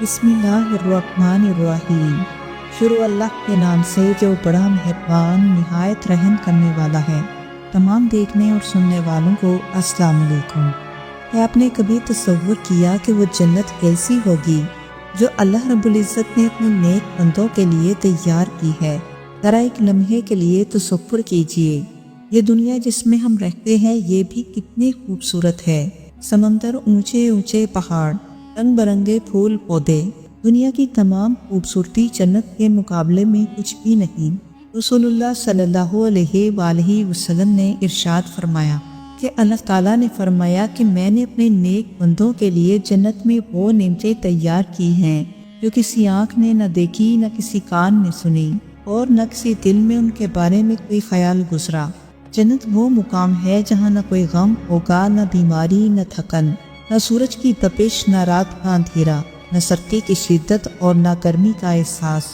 بسم اللہ الرحمن الرحیم۔ شروع اللہ کے نام سے جو بڑا مہربان نہایت رحم کرنے والا ہے۔ تمام دیکھنے اور سننے والوں کو السلام علیکم۔ کیا آپ نے کبھی تصور کیا کہ وہ جنت کیسی ہوگی جو اللہ رب العزت نے اپنے نیک بندوں کے لیے تیار کی ہے؟ ذرا ایک لمحے کے لیے تصور کیجئے، یہ دنیا جس میں ہم رہتے ہیں یہ بھی کتنی خوبصورت ہے۔ سمندر، اونچے اونچے پہاڑ، رنگ برنگے پھول پودے، دنیا کی تمام خوبصورتی جنت کے مقابلے میں کچھ بھی نہیں۔ رسول اللہ صلی اللہ علیہ وآلہ وسلم نے ارشاد فرمایا کہ اللہ تعالیٰ نے فرمایا کہ میں نے اپنے نیک بندوں کے لیے جنت میں وہ نعمتیں تیار کی ہیں جو کسی آنکھ نے نہ دیکھی، نہ کسی کان نے سنی، اور نہ کسی دل میں ان کے بارے میں کوئی خیال گزرا۔ جنت وہ مقام ہے جہاں نہ کوئی غم ہوگا، نہ بیماری، نہ تھکن، نہ سورج کی تپش، نہ رات کا اندھیرا، نہ سردی کی شدت اور نہ گرمی کا احساس۔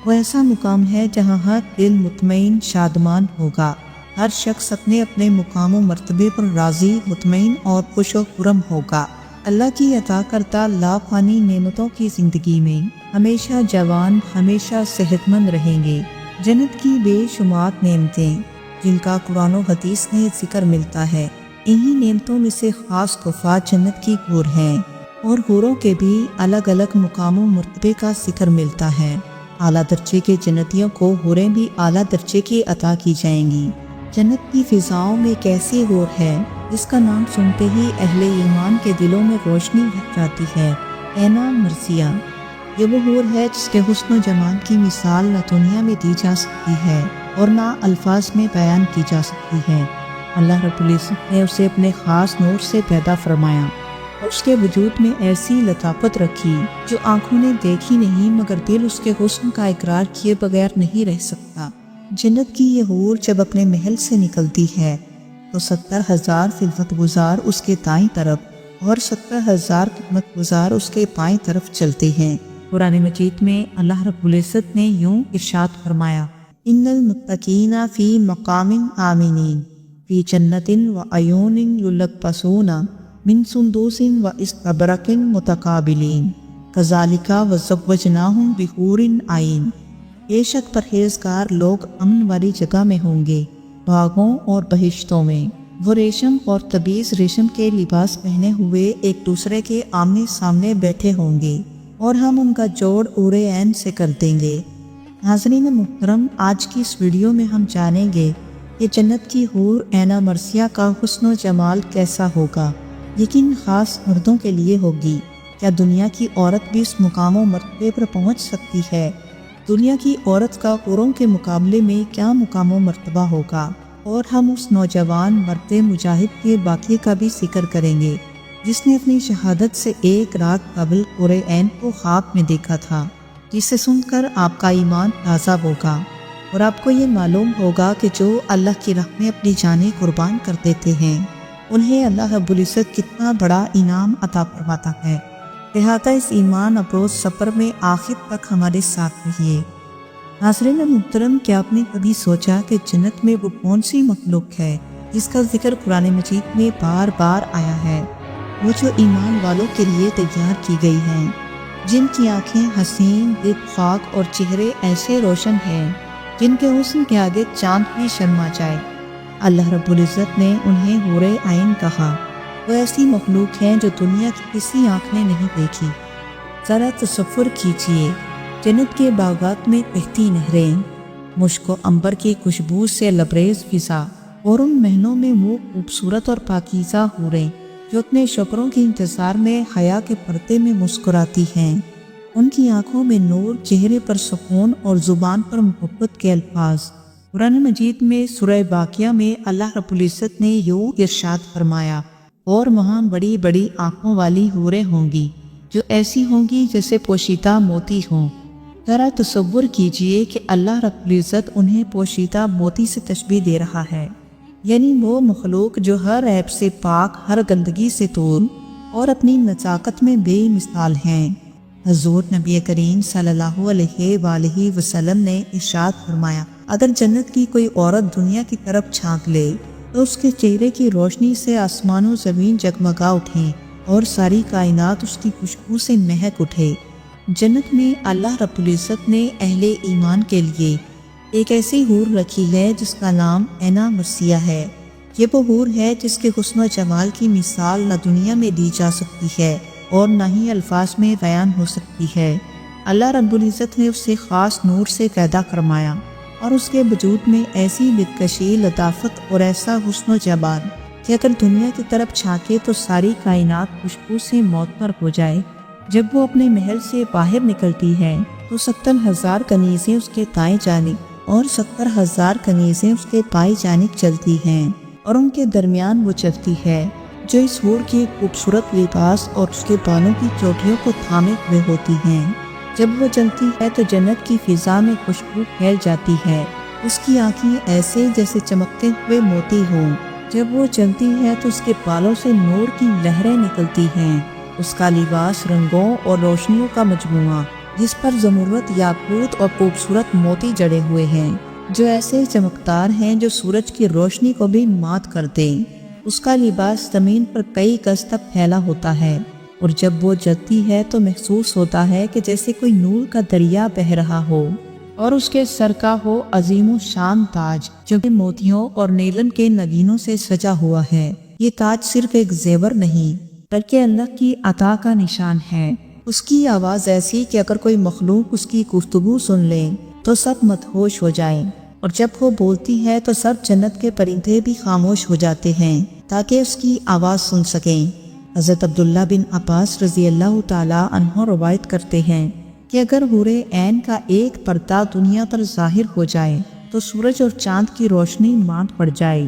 وہ ایسا مقام ہے جہاں ہر دل مطمئن شادمان ہوگا، ہر شخص اپنے اپنے مقام و مرتبے پر راضی، مطمئن اور خوش و خرم ہوگا۔ اللہ کی عطا کردہ لافانی نعمتوں کی زندگی میں ہمیشہ جوان، ہمیشہ صحت مند رہیں گے۔ جنت کی بے شمار نعمتیں جن کا قرآن و حدیث میں ذکر ملتا ہے، انہی نعمتوں میں سے خاص تحفہ جنت کی حور ہیں، اور حوروں کے بھی الگ الگ مقام و مرتبے کا ذکر ملتا ہے۔ اعلیٰ درجے کے جنتیوں کو حوریں بھی اعلیٰ درجے کی عطا کی جائیں گی۔ جنت کی فضاؤں میں ایک ایسی حور ہے جس کا نام سنتے ہی اہل ایمان کے دلوں میں روشنی بھر جاتی ہے، اینا مرثیہ۔ یہ وہ حور ہے جس کے حسن و جمال کی مثال نہ دنیا میں دی جا سکتی ہے اور نہ الفاظ میں بیان کی جا سکتی ہے۔ اللہ رب العزت نے اسے اپنے خاص نور سے پیدا فرمایا اور اس کے وجود میں ایسی لطافت رکھی جو آنکھوں نے دیکھی نہیں، مگر دل اس کے حسن کا اقرار کیے بغیر نہیں رہ سکتا۔ جنت کی یہ حور جب اپنے محل سے نکلتی ہے تو 70,000 خدمت گزار اس کے دائیں طرف اور 70,000 خدمت گزار اس کے بائیں طرف چلتے ہیں۔ قرآن مجید میں اللہ رب العزت نے یوں ارشاد فرمایا، ان المتقین فی مقام آمین فی جنت و عیون یلبسون من سندوس و استبرق متقابلین کذالک وزوجناہم بحور عین۔ بے شک پرہیزگار لوگ امن والی جگہ میں ہوں گے، باغوں اور بہشتوں میں۔ وہ ریشم اور تبیز ریشم کے لباس پہنے ہوئے ایک دوسرے کے آمنے سامنے بیٹھے ہوں گے، اور ہم ان کا جوڑ حور عین سے کر دیں گے۔ ناظرین محترم، آج کی اس ویڈیو میں ہم جانیں گے کہ جنت کی حور اینا مرثیہ کا حسن و جمال کیسا ہوگا۔ یقین خاص مردوں کے لیے ہوگی۔ کیا دنیا کی عورت بھی اس مقام و مرتبے پر پہنچ سکتی ہے؟ دنیا کی عورت کا حوروں کے مقابلے میں کیا مقام و مرتبہ ہوگا؟ اور ہم اس نوجوان مرد مجاہد کے واقعے کا بھی ذکر کریں گے جس نے اپنی شہادت سے ایک رات قبل حور عین کو خواب میں دیکھا تھا، جسے سن کر آپ کا ایمان تازہ ہوگا اور آپ کو یہ معلوم ہوگا کہ جو اللہ کی راہ میں اپنی جانیں قربان کر دیتے ہیں انہیں اللہ رب العزت کتنا بڑا انعام عطا فرماتا ہے۔ لہذا اس ایمان افروز سفر میں آخر تک ہمارے ساتھ رہیے۔ ناظرین محترم، کیا آپ نے کبھی سوچا کہ جنت میں وہ کون سی مخلوق ہے جس کا ذکر قرآن مجید میں بار بار آیا ہے؟ وہ جو ایمان والوں کے لیے تیار کی گئی ہیں، جن کی آنکھیں حسین، دل خاک اور چہرے ایسے روشن ہیں جن کے حسن کے آگے چاند بھی شرما جائے۔ اللہ رب العزت نے انہیں حور عین کہا۔ وہ ایسی مخلوق ہیں جو دنیا کی کسی آنکھ نے نہیں دیکھی۔ ذرا تصور کیجئے، جنت کے باغات میں بہتی نہریں، مشک و عنبر کی خوشبو سے لبریز فضا، اور ان محلوں میں وہ خوبصورت اور پاکیزہ حوریں جو اپنے شوہروں کے انتظار میں حیا کے پردے میں مسکراتی ہیں۔ ان کی آنکھوں میں نور، چہرے پر سکون اور زبان پر محبت کے الفاظ۔ قرآن مجید میں سورہ واقعہ میں اللہ رب العزت نے یوں ارشاد فرمایا، اور وہاں بڑی بڑی آنکھوں والی حوریں ہوں گی جو ایسی ہوں گی جیسے پوشیدہ موتی ہوں۔ ذرا تصور کیجئے کہ اللہ رب العزت انہیں پوشیدہ موتی سے تشبیہ دے رہا ہے، یعنی وہ مخلوق جو ہر عیب سے پاک، ہر گندگی سے دور اور اپنی نزاکت میں بے مثال ہیں۔ حضور نبی کریم صلی اللہ علیہ وآلہ وسلم نے ارشاد فرمایا، اگر جنت کی کوئی عورت دنیا کی طرف جھانک لے تو اس کے چہرے کی روشنی سے آسمان و زمین جگمگا اٹھیں اور ساری کائنات اس کی خوشبو سے مہک اٹھے۔ جنت میں اللہ رب العزت نے اہل ایمان کے لیے ایک ایسی حور رکھی ہے جس کا نام اینا مرثیہ ہے۔ یہ وہ حور ہے جس کے حسن و جمال کی مثال نہ دنیا میں دی جا سکتی ہے اور نہ ہی الفاظ میں بیان ہو سکتی ہے۔ اللہ رب العزت نے اسے خاص نور سے پیدا فرمایا اور اس کے وجود میں ایسی دلکشی، لطافت اور ایسا حسن و جمال کہ اگر دنیا کی طرف جھانکے تو ساری کائنات خوشبو سے معطر ہو جائے۔ جب وہ اپنے محل سے باہر نکلتی ہے تو 70,000 کنیزیں اس کے دائیں جانب اور 70,000 کنیزیں اس کے بائیں جانب چلتی ہیں، اور ان کے درمیان وہ چلتی ہے جو اس حور کی خوبصورت لباس اور اس کے بالوں کی چوٹیوں کو تھامے ہوئے ہوتی ہیں۔ جب وہ چلتی ہے تو جنت کی فضا میں خوشبو پھیل جاتی ہے۔ اس کی آنکھیں ایسے جیسے چمکتے ہوئے موتی ہوں۔ جب وہ چلتی ہے تو اس کے بالوں سے نور کی لہریں نکلتی ہیں۔ اس کا لباس رنگوں اور روشنیوں کا مجموعہ جس پر زمرد، یاقوت اور خوبصورت موتی جڑے ہوئے ہیں، جو ایسے چمکدار ہیں جو سورج کی روشنی کو بھی مات کر دیں۔ اس کا لباس زمین پر کئی گز تک پھیلا ہوتا ہے، اور جب وہ جلتی ہے تو محسوس ہوتا ہے کہ جیسے کوئی نور کا دریا بہہ رہا ہو، اور اس کے سر کا ہو عظیم و شان تاج جو کہ موتیوں اور نیلن کے نگینوں سے سجا ہوا ہے۔ یہ تاج صرف ایک زیور نہیں بلکہ اللہ کی عطا کا نشان ہے۔ اس کی آواز ایسی کہ اگر کوئی مخلوق اس کی گفتگو سن لے تو سب مدہوش ہو جائیں، اور جب وہ بولتی ہے تو سب جنت کے پرندے بھی خاموش ہو جاتے ہیں تاکہ اس کی آواز سن سکیں۔ حضرت عبداللہ بن عباس رضی اللہ تعالیٰ عنہ روایت کرتے ہیں کہ اگر حور عین کا ایک پردہ دنیا پر ظاہر ہو جائے تو سورج اور چاند کی روشنی ماند پڑ جائے۔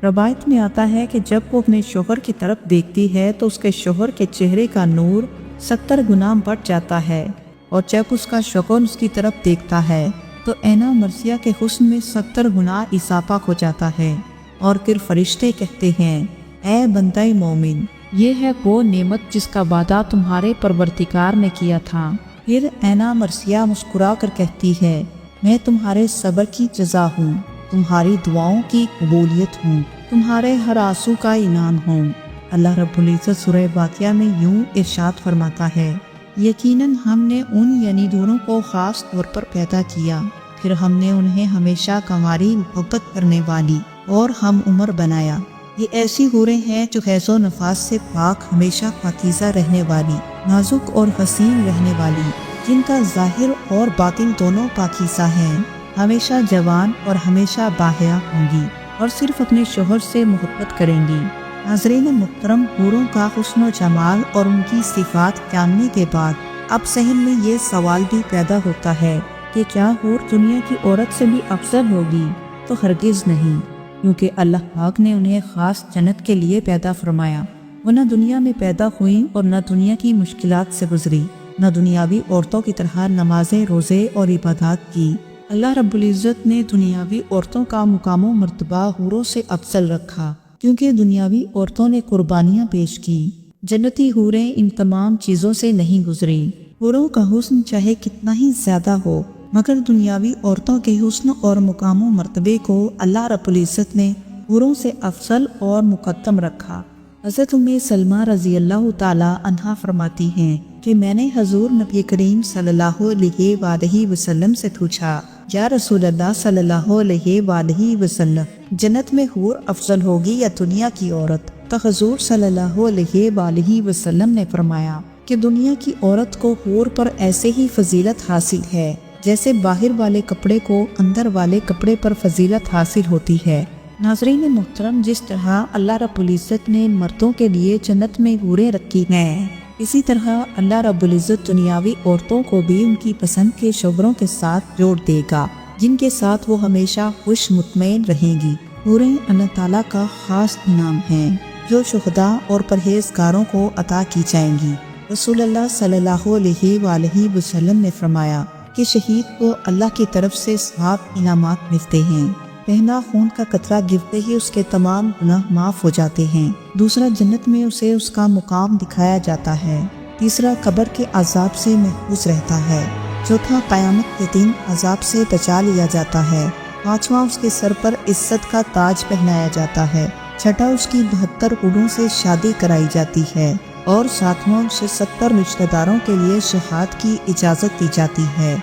روایت میں آتا ہے کہ جب وہ اپنے شوہر کی طرف دیکھتی ہے تو اس کے شوہر کے چہرے کا نور 70 گنا بڑھ جاتا ہے، اور جب اس کا شوہر اس کی طرف دیکھتا ہے تو اینا مرثیہ کے حسن میں 70 گنا اضافہ ہو جاتا ہے، اور پھر فرشتے کہتے ہیں، اے بندہ مومن، یہ ہے وہ نعمت جس کا وعدہ تمہارے پروردگار نے کیا تھا۔ پھر اینا مرثیہ مسکرا کر کہتی ہے، میں تمہارے صبر کی جزا ہوں، تمہاری دعاؤں کی قبولیت ہوں، تمہارے ہر آنسو کا انعام ہوں۔ اللہ رب العزت سورہ واقعہ میں یوں ارشاد فرماتا ہے، یقیناً ہم نے ان دونوں کو خاص طور پر پیدا کیا، پھر ہم نے انہیں ہمیشہ کنواری محبت کرنے والی اور ہم عمر بنایا۔ یہ ایسی حوریں ہیں جو حیض و نفاس سے پاک، ہمیشہ پاکیزہ رہنے والی، نازک اور حسین رہنے والی، جن کا ظاہر اور باطن دونوں پاکیزہ ہیں، ہمیشہ جوان اور ہمیشہ باحیا ہوں گی اور صرف اپنے شوہر سے محبت کریں گی۔ ناظرین محترم، حوروں کا حسن و جمال اور ان کی صفات جاننے کے بعد اب ذہن میں یہ سوال بھی پیدا ہوتا ہے کہ کیا حور دنیا کی عورت سے بھی افضل ہوگی؟ تو ہرگز نہیں، کیونکہ اللہ پاک نے انہیں خاص جنت کے لیے پیدا فرمایا۔ وہ نہ دنیا میں پیدا ہوئیں اور نہ دنیا کی مشکلات سے گزری، نہ دنیاوی عورتوں کی طرح نمازیں، روزے اور عبادات کی۔ اللہ رب العزت نے دنیاوی عورتوں کا مقام و مرتبہ حوروں سے افضل رکھا، کیونکہ دنیاوی عورتوں نے قربانیاں پیش کی۔ جنتی حوریں ان تمام چیزوں سے نہیں گزری۔ حوروں کا حسن چاہے کتنا ہی زیادہ ہو، مگر دنیاوی عورتوں کے حسن اور مقام و مرتبے کو اللہ رب العزت نے حوروں سے افضل اور مقدم رکھا۔ حضرت ام سلمہ رضی اللہ تعالی عنہا فرماتی ہیں کہ میں نے حضور نبی کریم صلی اللہ علیہ وآلہ وسلم سے پوچھا، یا رسول اللہ صلی اللہ علیہ وآلہ وسلم، جنت میں حور افضل ہوگی یا دنیا کی عورت؟ تو حضور صلی اللہ علیہ وآلہ وسلم نے فرمایا کہ دنیا کی عورت کو حور پر ایسے ہی فضیلت حاصل ہے جیسے باہر والے کپڑے کو اندر والے کپڑے پر فضیلت حاصل ہوتی ہے۔ ناظرین محترم، جس طرح اللہ رب العزت نے مردوں کے لیے جنت میں حوریں رکھی ہیں، اسی طرح اللہ رب العزت دنیاوی عورتوں کو بھی ان کی پسند کے شوہروں کے ساتھ جوڑ دے گا، جن کے ساتھ وہ ہمیشہ خوش مطمئن رہیں گی۔ حوریں اللہ تعالیٰ کا خاص انعام ہیں جو شہداء اور پرہیزگاروں کو عطا کی جائیں گی۔ رسول اللہ صلی اللہ علیہ وآلہ وسلم نے فرمایا کہ شہید کو اللہ کی طرف سے ثواب انعامات ملتے ہیں۔ پہلا خون کا قطرہ گرتے ہی اس کے تمام گناہ معاف ہو جاتے ہیں۔ دوسرا، جنت میں اسے اس کا مقام دکھایا جاتا ہے۔ تیسرا، قبر کے عذاب سے محفوظ رہتا ہے۔ چوتھا، قیامت کے دن عذاب سے بچا لیا جاتا ہے۔ پانچواں، اس کے سر پر عزت کا تاج پہنایا جاتا ہے۔ چھٹا، اس کی 72 حوروں سے شادی کرائی جاتی ہے۔ اور ساتھیوں سے 70 رشتہ داروں کے لیے شفاعت کی اجازت دی جاتی ہے۔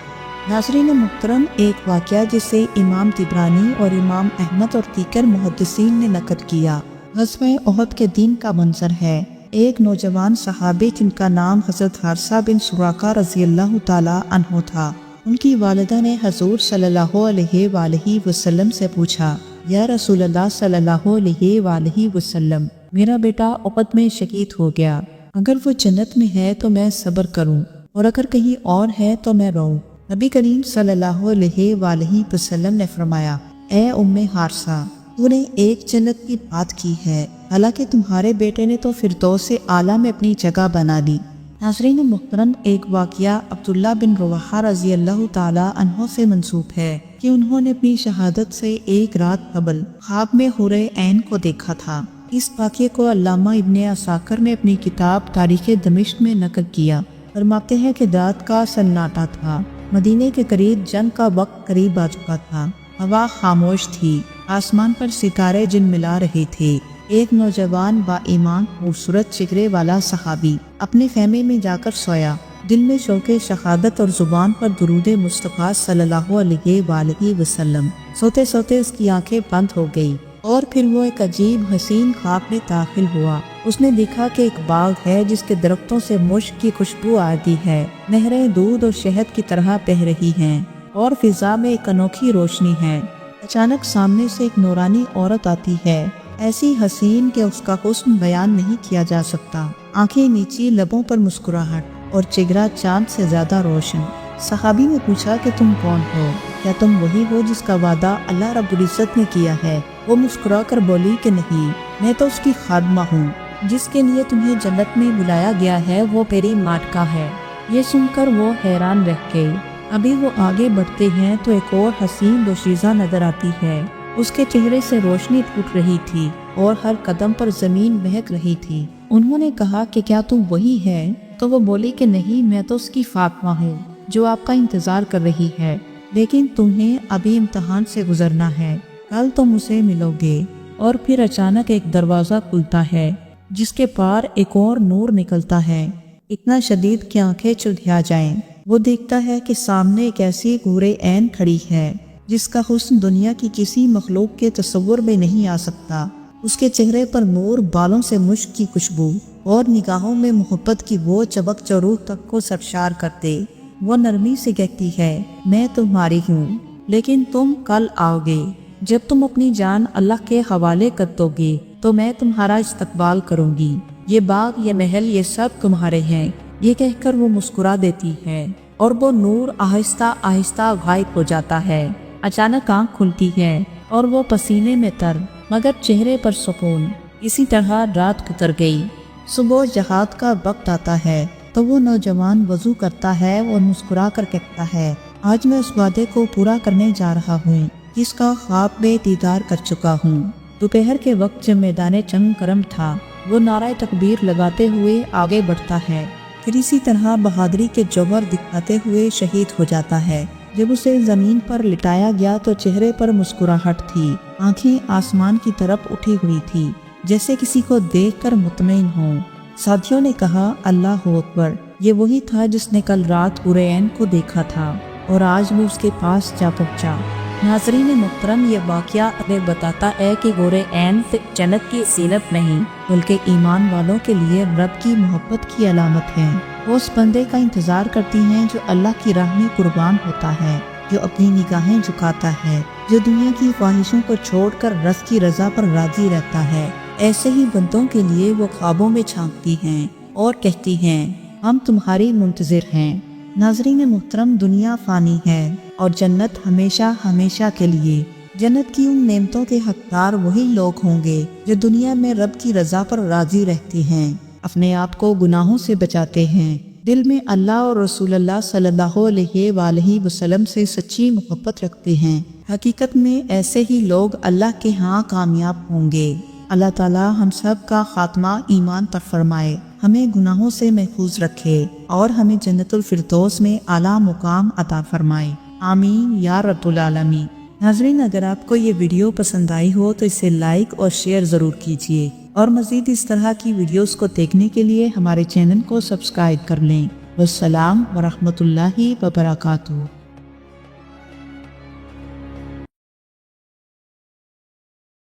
ناظرین محترم، ایک واقعہ جسے امام طبرانی اور امام احمد اور دیگر محدثین نے نقل کیا، غزوہ احد کے دن کا منظر ہے۔ ایک نوجوان صحابی جن کا نام حضرت حارثہ بن سراقہ رضی اللہ تعالی عنہ تھا، ان کی والدہ نے حضور صلی اللہ علیہ وآلہ وسلم سے پوچھا، یا رسول اللہ صلی اللہ علیہ وآلہ وسلم، میرا بیٹا احد میں شہید ہو گیا، اگر وہ جنت میں ہے تو میں صبر کروں اور اگر کہیں اور ہے تو میں رہوں؟ نبی کریم صلی اللہ علیہ وآلہ وسلم نے فرمایا، اے ام حارثہ، تو نے ایک جنت کی بات کی ہے، حالانکہ تمہارے بیٹے نے تو فردوس اعلیٰ میں اپنی جگہ بنا لی۔ ناظرین محترم، ایک واقعہ عبداللہ بن رواحہ رضی اللہ تعالی عنہ سے منسوب ہے کہ انہوں نے اپنی شہادت سے ایک رات قبل خواب میں حور عین کو دیکھا تھا۔ اس واقعے کو علامہ ابن عساکر نے اپنی کتاب تاریخ دمشق میں نقل کیا۔ فرماتے ہیں کہ رات کا سناٹا تھا، مدینے کے قریب جنگ کا وقت قریب آ چکا تھا، ہوا خاموش تھی، آسمان پر ستارے جھلملا رہے تھے۔ ایک نوجوان با ایمان خوبصورت چہرے والا صحابی اپنے خیمے میں جا کر سویا، دل میں شوق شہادت اور زبان پر درود مصطفیٰ صلی اللہ علیہ وآلہ وسلم۔ سوتے سوتے اس کی آنکھیں بند ہو گئی اور پھر وہ ایک عجیب حسین خواب میں داخل ہوا۔ اس نے دیکھا کہ ایک باغ ہے جس کے درختوں سے مشک کی خوشبو آتی ہے، نہریں دودھ اور شہد کی طرح بہہ رہی ہیں اور فضا میں ایک انوکھی روشنی ہے۔ اچانک سامنے سے ایک نورانی عورت آتی ہے، ایسی حسین کہ اس کا حسن بیان نہیں کیا جا سکتا، آنکھیں نیچی، لبوں پر مسکراہٹ اور چہرہ چاند سے زیادہ روشن۔ صحابی نے پوچھا کہ تم کون ہو؟ کیا تم وہی ہو جس کا وعدہ اللہ رب العزت نے کیا ہے؟ وہ مسکرا کر بولی کہ نہیں، میں تو اس کی خادمہ ہوں، جس کے لیے تمہیں جنت میں بلایا گیا ہے وہ میری ماٹکا ہے۔ یہ سن کر وہ حیران رہ گئی۔ ابھی وہ آگے بڑھتے ہیں تو ایک اور حسین دوشیزہ نظر آتی ہے، اس کے چہرے سے روشنی پھوٹ رہی تھی اور ہر قدم پر زمین مہک رہی تھی۔ انہوں نے کہا کہ کیا تم وہی ہے؟ تو وہ بولی کہ نہیں، میں تو اس کی فاطمہ ہوں جو آپ کا انتظار کر رہی ہے، لیکن تمہیں ابھی امتحان سے گزرنا ہے، کل تم اسے ملو گے۔ اور پھر اچانک ایک دروازہ کھلتا ہے جس کے پار ایک اور نور نکلتا ہے، اتنا شدید کہ آنکھیں چندھیا جائیں۔ وہ دیکھتا ہے کہ سامنے ایک ایسی حور عین کھڑی ہے جس کا حسن دنیا کی کسی مخلوق کے تصور میں نہیں آ سکتا۔ اس کے چہرے پر نور، بالوں سے مشک کی خوشبو اور نگاہوں میں محبت کی وہ چمک جو روح تک کو سرشار کر دے۔ وہ نرمی سے کہتی ہے، میں تمہاری ہوں، لیکن تم کل آؤ گے، جب تم اپنی جان اللہ کے حوالے کر دو گے تو میں تمہارا استقبال کروں گی، یہ باغ، یہ محل، یہ سب تمہارے ہیں۔ یہ کہہ کر وہ مسکرا دیتی ہے اور وہ نور آہستہ آہستہ غائب ہو جاتا ہے۔ اچانک آنکھ کھلتی ہے اور وہ پسینے میں تر مگر چہرے پر سکون۔ اسی طرح رات گزر گئی۔ صبح جہاد کا وقت آتا ہے تو وہ نوجوان وضو کرتا ہے اور مسکرا کر کہتا ہے، آج میں اس وعدے کو پورا کرنے جا رہا ہوں جس کا خواب میں دیدار کر چکا ہوں۔ دوپہر کے وقت جب میدان جنگ گرم تھا، وہ نعرہ تکبیر لگاتے ہوئے آگے بڑھتا ہے، پھر اسی طرح بہادری کے جوہر دکھاتے ہوئے شہید ہو جاتا ہے۔ جب اسے زمین پر لٹایا گیا تو چہرے پر مسکراہٹ تھی، آنکھیں آسمان کی طرف اٹھی ہوئی تھی، جیسے کسی کو دیکھ کر مطمئن ہوں۔ ساتھیوں نے کہا، اللہ اکبر، یہ وہی تھا جس نے کل رات حور عین کو دیکھا تھا اور آج وہ اس کے پاس جا پہنچا۔ ناظرین محترم، یہ واقعہ ہمیں بتاتا ہے کہ حور عین صرف جنت کی زینت نہیں بلکہ ایمان والوں کے لیے رب کی محبت کی علامت ہے۔ وہ اس بندے کا انتظار کرتی ہیں جو اللہ کی راہ میں قربان ہوتا ہے، جو اپنی نگاہیں جھکاتا ہے، جو دنیا کی خواہشوں کو چھوڑ کر رب کی رضا پر راضی رہتا ہے۔ ایسے ہی بندوں کے لیے وہ خوابوں میں جھانکتی ہیں اور کہتی ہیں، ہم تمہاری منتظر ہیں۔ ناظرین محترم، دنیا فانی ہے اور جنت ہمیشہ ہمیشہ کے لیے۔ جنت کی ان نعمتوں کے حقدار وہی لوگ ہوں گے جو دنیا میں رب کی رضا پر راضی رہتے ہیں، اپنے آپ کو گناہوں سے بچاتے ہیں، دل میں اللہ اور رسول اللہ صلی اللہ علیہ وآلہ وسلم سے سچی محبت رکھتے ہیں۔ حقیقت میں ایسے ہی لوگ اللہ کے ہاں کامیاب ہوں گے۔ اللہ تعالی ہم سب کا خاتمہ ایمان پر فرمائے، ہمیں گناہوں سے محفوظ رکھے اور ہمیں جنت الفردوس میں اعلیٰ مقام عطا فرمائے۔ آمین یا رب العالمین۔ ناظرین، اگر آپ کو یہ ویڈیو پسند آئی ہو تو اسے لائک اور شیئر ضرور کیجیے، اور مزید اس طرح کی ویڈیوز کو دیکھنے کے لیے ہمارے چینل کو سبسکرائب کر لیں۔ والسلام ورحمۃ اللہ وبرکاتہ۔